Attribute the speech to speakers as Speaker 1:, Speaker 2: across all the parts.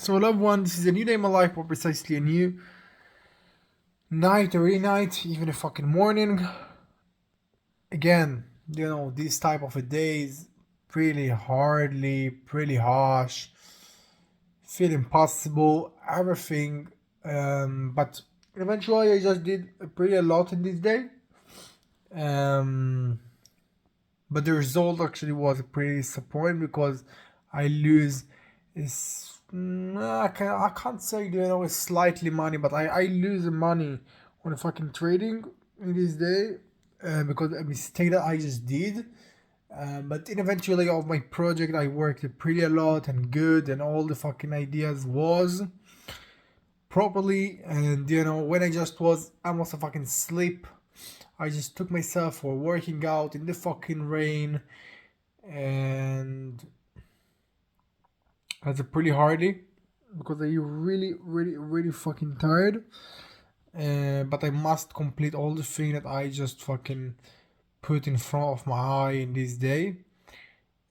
Speaker 1: So, loved one, this is a new day in my life, or precisely a new night or a night, even a fucking morning. Again, this type of a day is pretty hardly, pretty harsh, feel impossible, everything. But eventually, I just did pretty a lot in this day. Um, but the result actually was pretty disappointing because I lose is I can't say it's slightly money, but I lose money on fucking trading in this day because a mistake that I just did. But in eventually of my project, I worked pretty a lot and good, and all the fucking ideas was properly. And when I just was almost a fucking sleep, I just took myself for working out in the fucking rain, and that's a pretty hardy because I really, really, really fucking tired. But I must complete all the thing that I just fucking put in front of my eye in this day.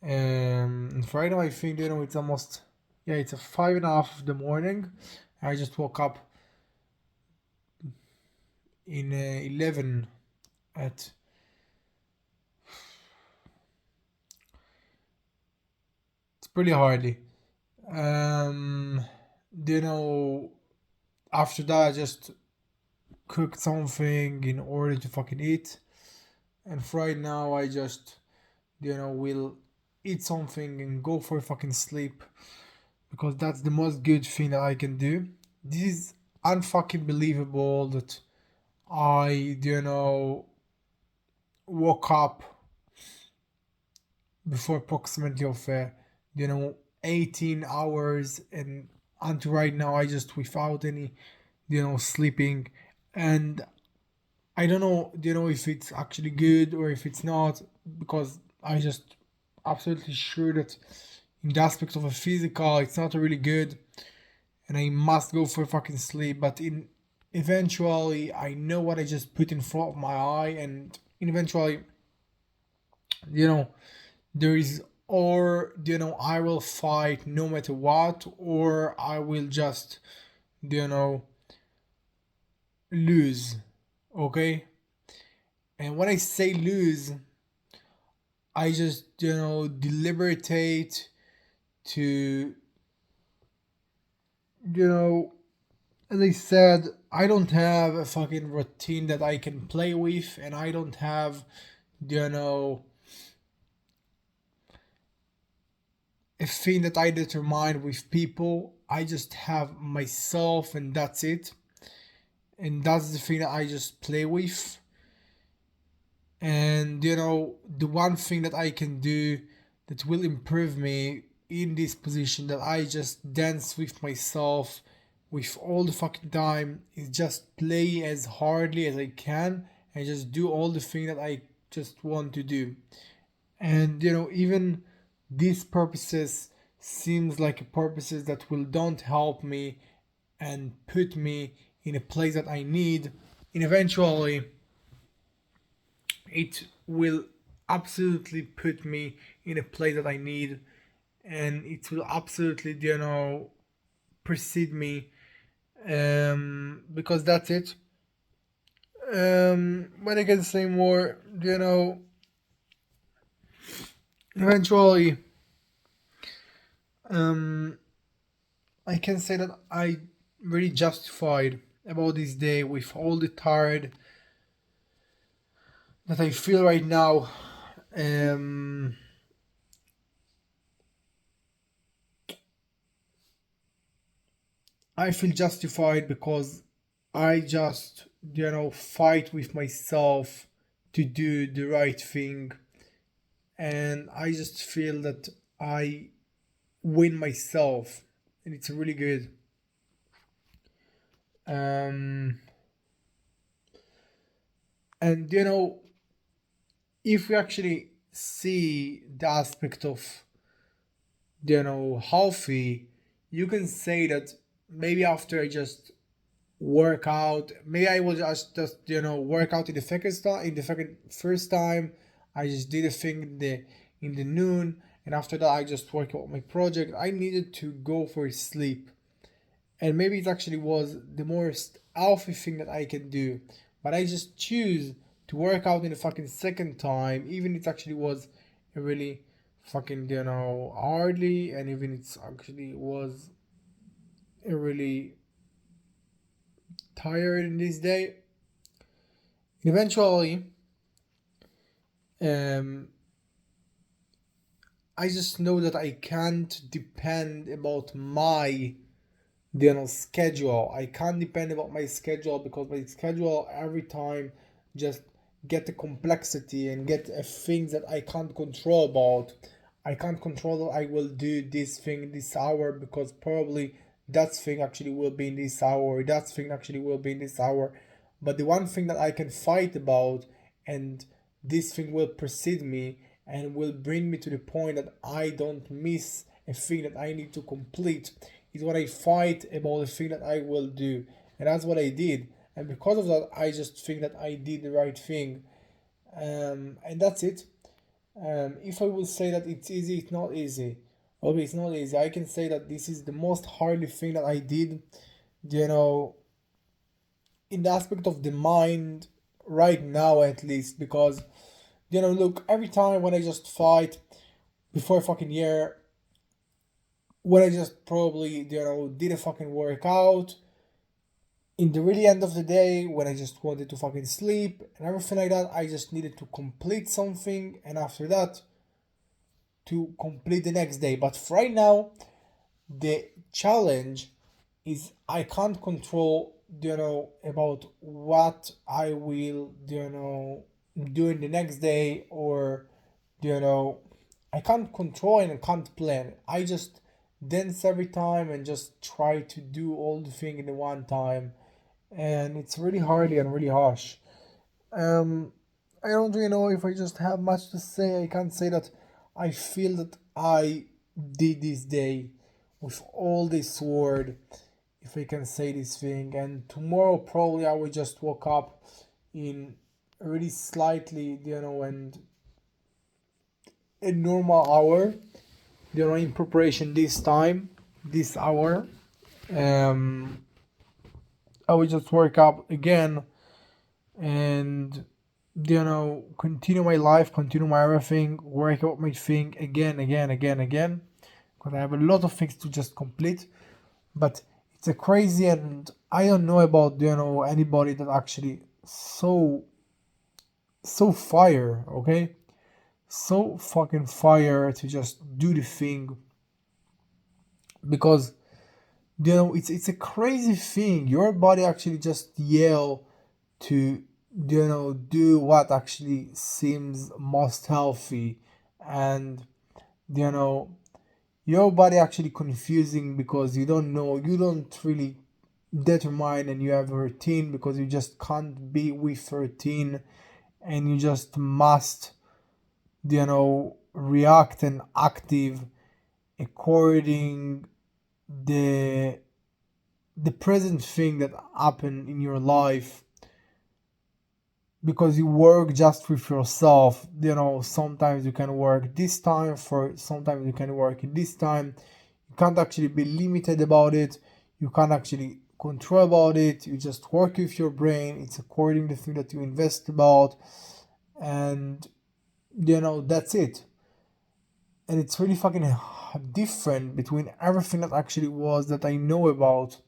Speaker 1: And right now I think it's almost it's a 5:30 of the morning. I just woke up in 11 at it's pretty hardly. Um, you know, After that I just cooked something in order to fucking eat, and right now I just will eat something and go for fucking sleep because that's the most good thing that I can do. This is unfucking believable that I woke up before approximately of 18 hours, and until right now I just without any sleeping. And I don't know if it's actually good or if it's not, because I just absolutely sure that in the aspect of a physical it's not really good, and I must go for fucking sleep. But in eventually I know what I just put in front of my eye, and in eventually you know there is, or I will fight no matter what, or I will just you know lose. Okay, and when I say lose, I just deliberate to you know as I said, I don't have a fucking routine that I can play with, and I don't have you know a thing that I determine with people. I just have myself, and that's it. And that's the thing that I just play with. And the one thing that I can do that will improve me in this position, that I just dance with myself with all the fucking time, is just play as hardly as I can and just do all the thing that I just want to do. And even these purposes seems like purposes that will don't help me and put me in a place that I need. And eventually it will absolutely put me in a place that I need, and it will absolutely precede me, because that's it. When I can say more, eventually um I can say that I really justified about this day with all the tired that I feel right now. um I feel justified because I just fight with myself to do the right thing, and I just feel that I win myself, and it's really good. um and if we actually see the aspect of healthy, you can say that maybe after I just work out, maybe I will just work out in the second time, in the second first time I just did a thing in the noon, and after that I just work out my project. I needed to go for sleep, and maybe it actually was the most healthy thing that I can do, but I just choose to work out in the fucking second time, even it actually was a really fucking hardly, and even it's actually was a really tired in this day. Eventually, um, I just know that I can't depend about my schedule. I can't depend about my schedule because my schedule every time just get the complexity and get things that I can't control about. I can't control that I will do this thing this hour because probably that thing actually will be in this hour, that thing actually will be in this hour. But the one thing that I can fight about, and this thing will precede me and will bring me to the point that I don't miss a thing that I need to complete, is what I fight about the thing that I will do. And that's what I did. And because of that, I just think that I did the right thing. And that's it. If I will say that it's easy, it's not easy. Okay, it's not easy. I can say that this is the most hardly thing that I did, you know, in the aspect of the mind right now at least, because look, every time when I just fight before a fucking year, when I just probably did a fucking workout in the really end of the day, when I just wanted to fucking sleep and everything like that, I just needed to complete something, and after that to complete the next day. But for right now, the challenge is I can't control about what I will do in the next day, or you know I can't control and I can't plan. I just dance every time and just try to do all the thing in the one time, and it's really hard and really harsh. um I don't really know if I just have much to say. I can't say that I feel that I did this day with all this word, if I can say this thing. And tomorrow probably I will just wake up in really slightly, and a normal hour, in preparation this time, this hour. Um, I will just work up again and continue my life, continue my everything, work out my thing again, again, again, again. Because I have a lot of things to just complete. But it's a crazy, and I don't know about anybody that actually so fire, okay, so fucking fire to just do the thing, because it's a crazy thing. Your body actually just yell to do what actually seems most healthy, and you know your body actually confusing because you don't really determine, and you have a routine because you just can't be with routine, and you just must react and active according the the present thing that happened in your life, because you work just with yourself. Sometimes you can work this time, for sometimes you can work in this time. You can't actually be limited about it. You can't actually control about it. You just work with your brain. It's according to the thing that you invest about, and that's it. And it's really fucking different between everything that actually was that I know about.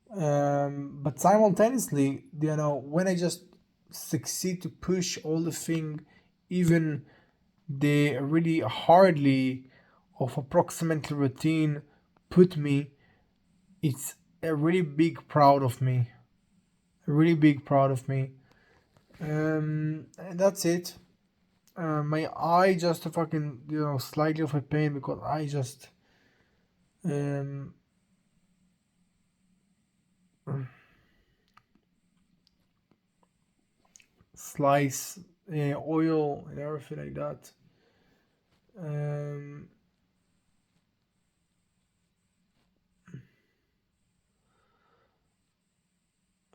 Speaker 1: But simultaneously, when I just succeed to push all the thing, even the really hardly of approximately routine put me, it's a really big proud of me, a really big proud of me. And that's it. My eye just a fucking slightly of a pain because I just um slice oil and everything like that. Um,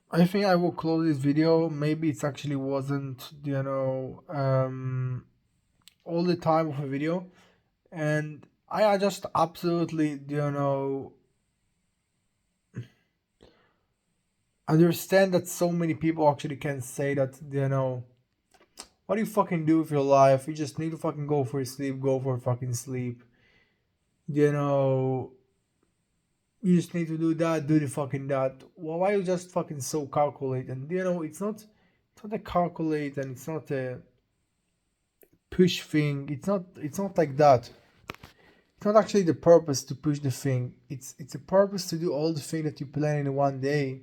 Speaker 1: I think I will close this video. Maybe it actually wasn't, all the time of a video, and I just absolutely, Understand that so many people actually can say that, what do you fucking do with your life? You just need to fucking go for sleep, go for fucking sleep. You know, you just need to do that, do the fucking that. Well, why you just fucking so calculate? And it's not a calculate, and it's not a push thing. It's not like that. It's not actually the purpose to push the thing. It's a purpose to do all the thing that you plan in one day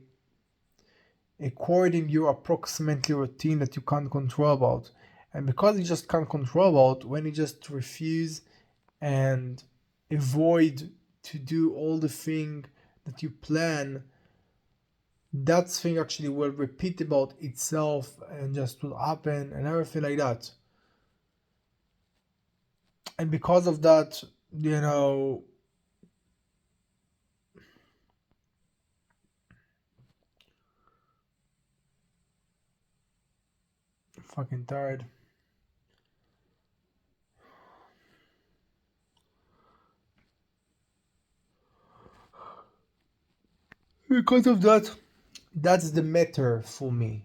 Speaker 1: according your approximately routine that you can't control about. And because you just can't control about, when you just refuse and avoid to do all the thing that you plan, that thing actually will repeat about itself and just will happen and everything like that. And because of that, you know, fucking tired. Because of that, that's the matter for me.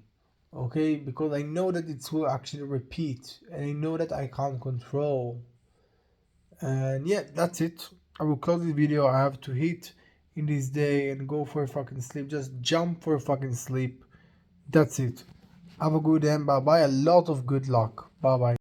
Speaker 1: Okay, because I know that it will actually repeat, and I know that I can't control. And yeah, that's it. I will close this video. I have to hit in this day and go for a fucking sleep. Just jump for a fucking sleep. That's it. Have a good day. Bye bye. A lot of good luck. Bye bye.